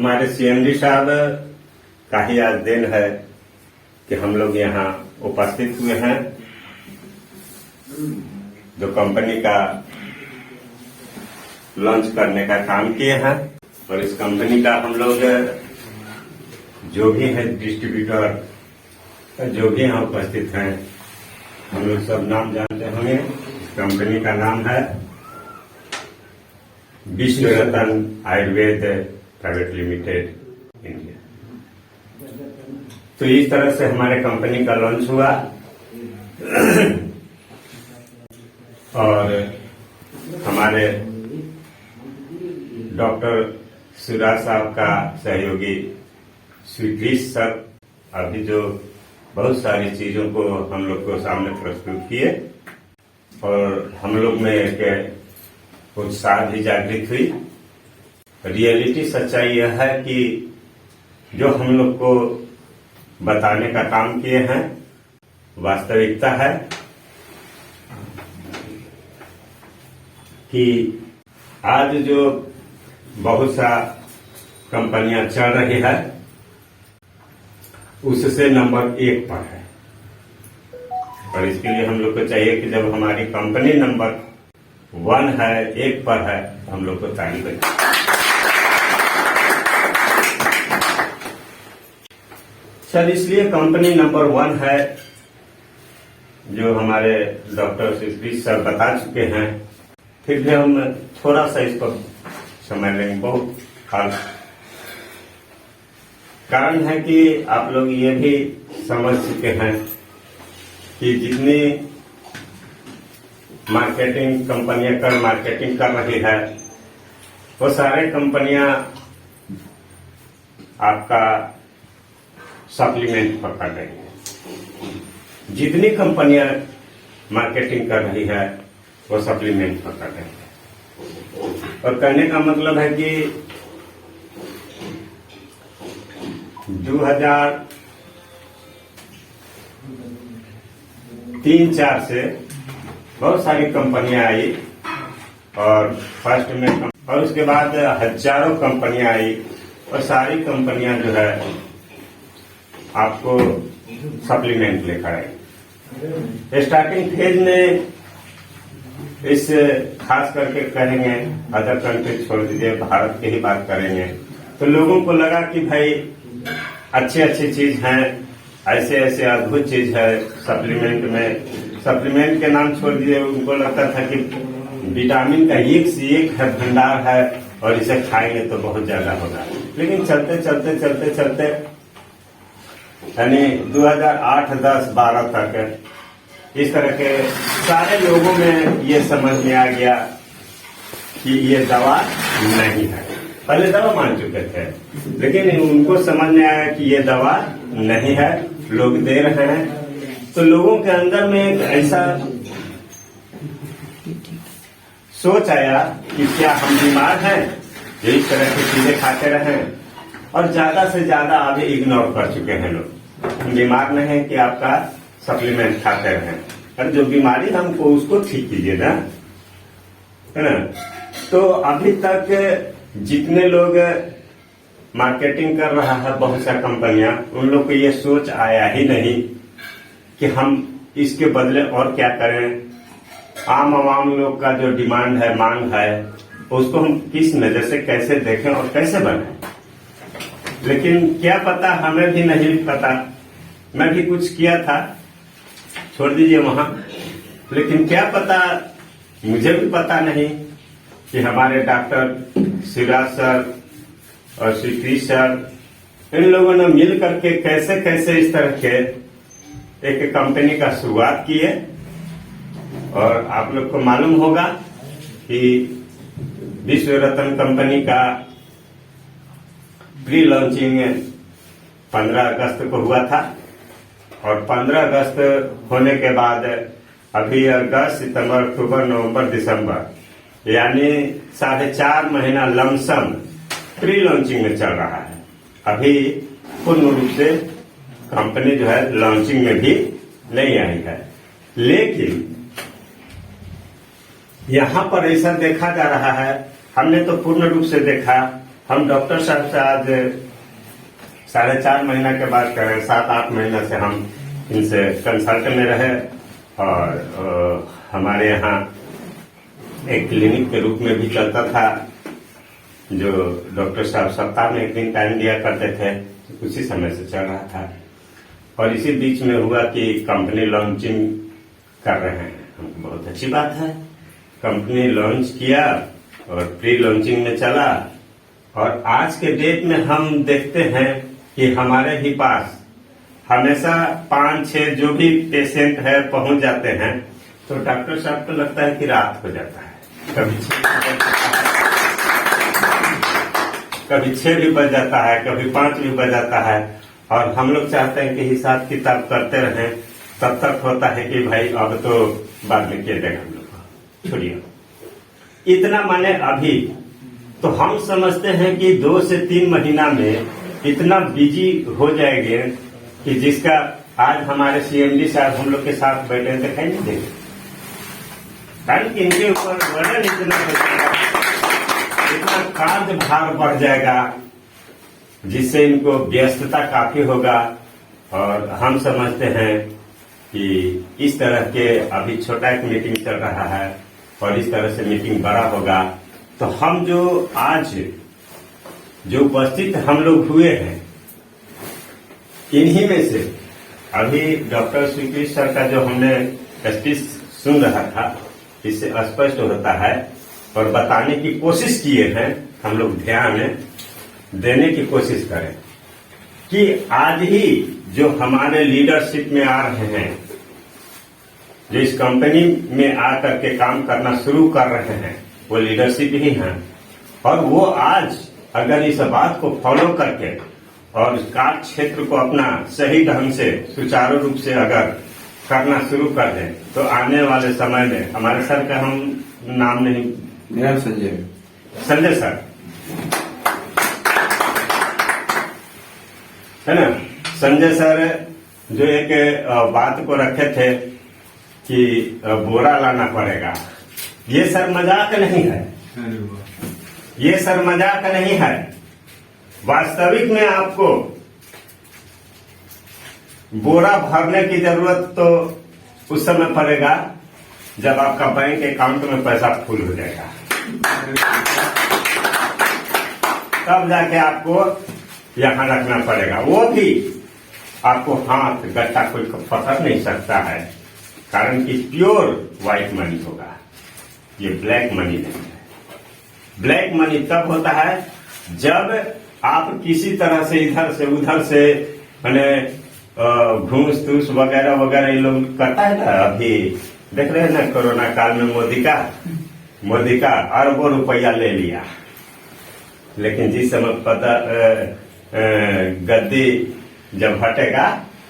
हमारे सीएमडी साहब का ही आज दिन है कि हम लोग यहाँ उपस्थित हुए हैं, जो कंपनी का लॉन्च करने का काम किए हैं। और इस कंपनी का हम लोग जो भी है डिस्ट्रीब्यूटर जो भी यहाँ उपस्थित हैं, हम लोग सब नाम जानते होंगे। इस कंपनी का नाम है विश्व रतन आयुर्वेद प्राइवेट लिमिटेड इंडिया। तो इस तरह से हमारे कंपनी का लॉन्च हुआ और हमारे डॉक्टर शिवराज साहब का सहयोगी श्री कृष्ण सर अभी जो बहुत सारी चीजों को हम लोग को सामने प्रस्तुत किए और हम लोग में एक उत्साह भी जागृत हुई। रियलिटी सच्चाई यह है कि जो हम लोग को बताने का काम किए हैं वास्तविकता है कि आज जो बहुत सा कंपनियां चल रही है उससे नंबर 1 पर है। और इसके लिए हम लोग को चाहिए कि जब हमारी कंपनी नंबर 1 है, 1 पर है, तो हम लोग को ताली बजाए। सर इसलिए कंपनी नंबर 1 है, जो हमारे डॉक्टर श्री सर बता चुके हैं, फिर भी हम थोड़ा सा इस पर समझ लेंगे। बहुत खास कारण है कि आप लोग ये भी समझ चुके हैं कि जितनी मार्केटिंग कंपनियां मार्केटिंग कर रही है वो सारे कंपनियां आपका सप्लीमेंट पर कर रही है। जितनी कंपनियां मार्केटिंग कर रही है वो सप्लीमेंट पर कर रही है। और कहने का मतलब है कि 2003-04 से बहुत सारी कंपनियां आई और फर्स्ट में और उसके बाद हजारों कंपनियां आई और सारी कंपनियां जो है आपको सप्लीमेंट लेकर आई। स्टार्टिंग फेज में इस खास करके कहेंगे, अदर कंट्री छोड़ दीजिए, भारत की ही बात करेंगे, तो लोगों को लगा कि भाई अच्छी अच्छी चीज है, ऐसे ऐसे अद्भुत चीज है सप्लीमेंट में। सप्लीमेंट के नाम छोड़ दिए, उनको लगता था कि विटामिन का एक से एक है भंडार है और इसे खाएंगे तो बहुत ज्यादा होगा। लेकिन चलते चलते चलते चलते यानी 2008, 10, 12 तक इस तरह के सारे लोगों में ये समझ में आ गया कि ये दवा नहीं है। पहले दवा मान चुके थे, लेकिन उनको समझ में आया कि ये दवा नहीं है, लोग दे रहे हैं। तो लोगों के अंदर में एक ऐसा सोच आया कि क्या हम बीमार हैं, ये इस तरह की चीजें खाते रहें। और ज्यादा से ज्यादा अभी इग्नोर कर चुके हैं लोग। हम बीमार नहीं है कि आपका सप्लीमेंट खाते रहें, और जो बीमारी हमको उसको ठीक कीजिए ना, है ना। तो अभी तक जितने लोग मार्केटिंग कर रहा है बहुत सा कंपनियां, उन लोग को ये सोच आया ही नहीं कि हम इसके बदले और क्या करें। आम आवाम लोग का जो डिमांड है, मांग है, उसको हम किस नजर से कैसे देखें और कैसे बने। लेकिन क्या पता, हमें भी नहीं पता। मैं भी कुछ किया था, छोड़ दीजिए वहां, लेकिन क्या पता, मुझे भी पता नहीं कि हमारे डॉक्टर शिवराज सर और श्री कृष्ण सर, इन लोगों ने मिल करके कैसे कैसे इस तरह के एक कंपनी का शुरुआत की है। और आप लोग को मालूम होगा कि विश्व रतन कंपनी का प्री लॉन्चिंग 15 अगस्त को हुआ था और 15 अगस्त होने के बाद अभी अगस्त, सितंबर, अक्टूबर, नवंबर, दिसंबर यानी 4.5 महीना लमसम प्री लॉन्चिंग में चल रहा है। अभी पूर्ण रूप से कंपनी जो है लॉन्चिंग में भी नहीं आई है। लेकिन यहाँ पर ऐसा देखा जा रहा है, हमने तो पूर्ण रूप से देखा हम डॉक्टर साहब से आज 4.5 महीना के बाद करें, 7-8 महीना से हम इनसे कंसल्ट में रहे और हमारे यहाँ एक क्लिनिक के रूप में भी चलता था, जो डॉक्टर साहब सप्ताह में 1 दिन टाइम दिया करते थे, उसी समय से चल रहा था। और इसी बीच में हुआ कि कंपनी लॉन्चिंग कर रहे हैं, हमको बहुत अच्छी बात है। कंपनी लॉन्च किया और प्री लॉन्चिंग में चला, और आज के डेट में हम देखते हैं कि हमारे ही पास हमेशा 5-6 जो भी पेशेंट है पहुंच जाते हैं, तो डॉक्टर साहब को लगता है कि रात हो जाता है, कभी 6 भी बज जाता है, कभी 5 भी बज जाता है। और हम लोग चाहते हैं कि हिसाब किताब करते रहें, तब तक होता है कि भाई अब तो बाद में किया जाएगा, हम लोग को छोड़िए इतना। माने अभी तो हम समझते हैं कि 2 से 3 महीना में इतना बिजी हो जाएंगे कि जिसका आज हमारे सीएमडी साहब हम लोग के साथ बैठे दिखाई नहीं देंगे, कारण कि इनके ऊपर वजन इतना हो जाएगा, इतना कार्य भार बढ़ जाएगा, जिससे इनको व्यस्तता काफी होगा। और हम समझते हैं कि इस तरह के अभी छोटा एक मीटिंग चल रहा है और इस तरह से मीटिंग बड़ा होगा, तो हम जो आज जो उपस्थित हम लोग हुए हैं, इन्हीं में से अभी डॉक्टर स्वीकृत सर का जो हमने स्पीच सुन रहा था, इससे स्पष्ट होता है और बताने की कोशिश किए हैं, हम लोग ध्यान देने की कोशिश करें कि आज ही जो हमारे लीडरशिप में आ रहे हैं, जो इस कंपनी में आकर के काम करना शुरू कर रहे हैं, वो लीडरशिप ही हैं। और वो आज अगर इस बात को फॉलो करके और कार्य क्षेत्र को अपना सही ढंग से सुचारू रूप से अगर करना शुरू कर दें, तो आने वाले समय में हमारे सर का हम नाम नहीं, मेरा संजय सर है ना, संजय सर जो एक बात को रखे थे कि बोरा लाना पड़ेगा, ये सर मजाक नहीं है, ये सर मजाक नहीं है। वास्तविक में आपको बोरा भरने की जरूरत तो उस समय पड़ेगा जब आपका बैंक अकाउंट में पैसा फुल हो जाएगा, तब जाके आपको यहां रखना पड़ेगा। वो भी आपको हाथ गट्टा कोई पकड़ नहीं सकता है, कारण कि प्योर व्हाइट मनी होगा, ये ब्लैक मनी नहीं है। ब्लैक मनी तब होता है जब आप किसी तरह से इधर से उधर से मैंने घूस तूस वगैरह वगैरह ये लोग करता है ना। अभी देख रहे हैं ना, कोरोना काल में मोदी का अरबों रुपया ले लिया, लेकिन जिस समय पता गद्दी जब हटेगा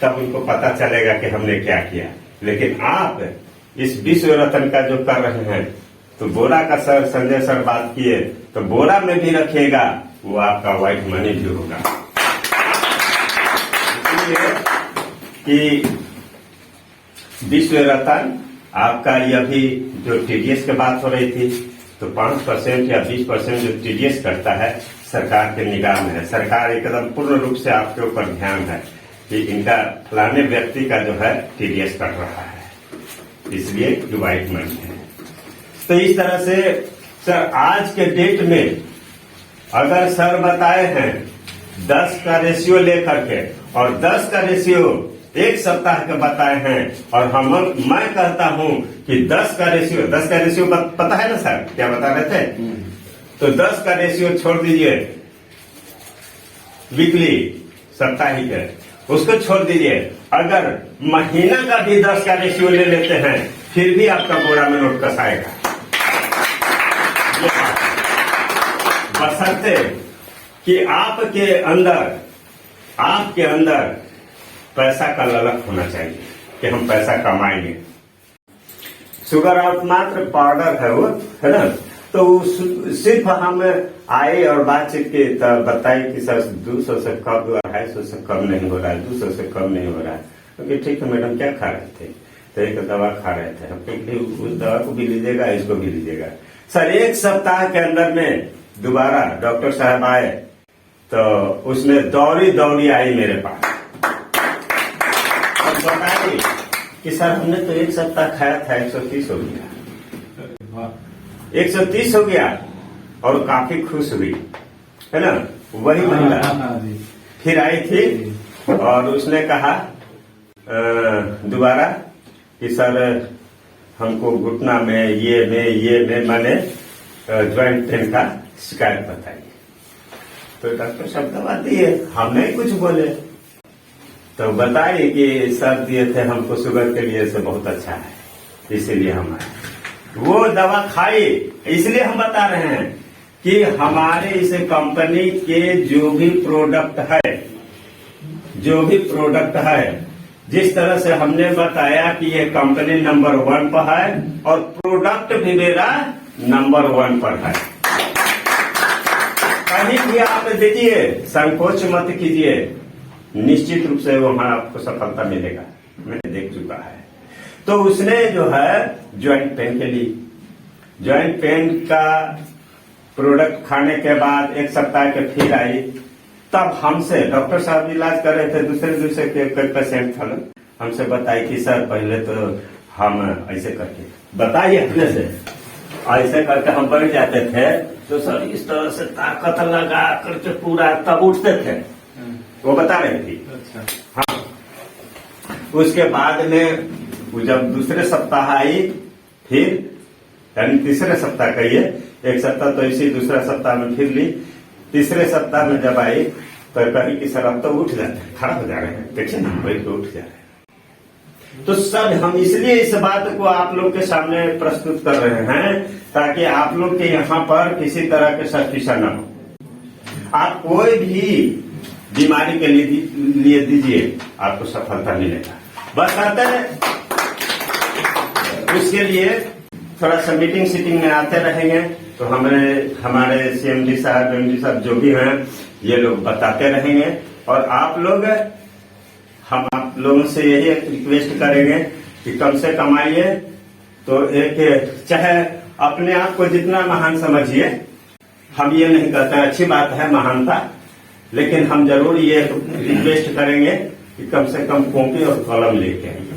तब उनको पता चलेगा कि हमने क्या किया। लेकिन आप इस विश्व रत्न का जो कर रहे हैं, तो बोरा का सर संजय सर बात किए, तो बोरा में भी रखिएगा, वो आपका व्हाइट मनी भी होगा। इसलिए कि विश्व रत्न आपका यह भी जो टीडीएस की बात हो रही थी, तो 5% या 20% जो टीडीएस करता है, सरकार के निगाह में है। सरकार एकदम पूर्ण रूप से आपके ऊपर ध्यान है कि इनका फलाने व्यक्ति का जो है टीडीएस कर रहा है, इसलिए जो व्हाइट मनी है। तो इस तरह से सर आज के डेट में अगर सर बताए हैं 10 का रेशियो लेकर के, और 10 का रेशियो 1 सप्ताह के बताए हैं, और मैं कहता हूं कि 10 का रेशियो पता है ना सर क्या बता रहे थे? तो 10 का रेशियो छोड़ दीजिए, वीकली साप्ताहिक उसको छोड़ दीजिए। अगर महीना का भी 10 का रेशियो ले लेते हैं, फिर भी आपका बोरा में नोट कसाएगा, बशर्ते कि आपके अंदर पैसा का ललक होना चाहिए कि हम पैसा कमाएंगे। शुगर आउट मात्र पाउडर है वो, है ना। तो सिर्फ हम आए और बातचीत के बताए कि सर 200 से कम, 250 से कम नहीं हो रहा है, 200 से कम नहीं हो रहा है। क्योंकि ठीक है मैडम, क्या खा रहे थे? तो एक दवा खा रहे थे हम, उस दवा को भी लीजिएगा, इसको भी लीजिएगा। सर 1 सप्ताह के अंदर में दोबारा डॉक्टर साहब आए तो उसमें दौड़ी दौड़ी आई मेरे पास और बताई कि सर हमने तो एक सप्ताह खाया था 130 हो गया, 130 हो गया और काफी खुश हुई, है ना। वही महिला फिर आई थी और उसने कहा दोबारा कि सर हमको घुटना में ये मैंने ज्वाइंट पेन का शिकायत बताई। तो डॉक्टर साहब दवा दिए, हम नहीं कुछ बोले, तो बताइए कि सर दिए थे हमको शुगर के लिए से बहुत अच्छा है, इसीलिए हम आए। वो दवा खाई, इसलिए हम बता रहे हैं कि हमारे इस कंपनी के जो भी प्रोडक्ट है जिस तरह से हमने बताया कि ये कंपनी नंबर 1 पर है और प्रोडक्ट भी मेरा नंबर 1 पर है। कहीं भी आप देखिए, संकोच मत कीजिए, निश्चित रूप से वहां आपको सफलता मिलेगा, मैंने देख चुका है। तो उसने जो है ज्वाइंट पेन के लिए, ज्वाइंट पेन का प्रोडक्ट खाने के बाद एक सप्ताह के फिर आई, तब हमसे डॉक्टर साहब इलाज कर रहे थे, दूसरे के पेशेंट था, हमसे बताई कि सर पहले तो हम ऐसे करके बताइए अपने से ऐसे करके हम बढ़ जाते थे, तो सर इस तरह से ताकत लगा करके पूरा तब उठते थे, वो बता रही थी। अच्छा। हाँ, उसके बाद में जब दूसरे सप्ताह आई, फिर यानी तीसरे सप्ताह कहिए, एक सप्ताह तो इसी दूसरा सप्ताह में फिर ली, तीसरे सप्ताह में जब आई तो कही कि सर अब तो उठ जाते हैं, खड़ा हो जा रहे हैं, देखिए ना बैठ के उठ जा रहे हैं। तो सर हम इसलिए इस बात को आप लोग के सामने प्रस्तुत कर रहे हैं ताकि आप लोग के यहाँ पर किसी तरह के सस्पिशन न हो। आप कोई भी बीमारी के लिए दीजिए, आपको सफलता मिलेगा। बस आते हैं उसके लिए थोड़ा सा मीटिंग में आते रहेंगे, तो हमारे सीएमडी साहब, एमडी साहब जो भी हैं, ये लोग बताते रहेंगे। और हम आप लोगों से यही रिक्वेस्ट करेंगे कि कम से कम आइए, तो एक चाहे अपने आप को जितना महान समझिए, हम ये नहीं कहते, अच्छी बात है महानता, लेकिन हम जरूर ये रिक्वेस्ट करेंगे कि कम से कम कॉपी और कलम लेके आइए।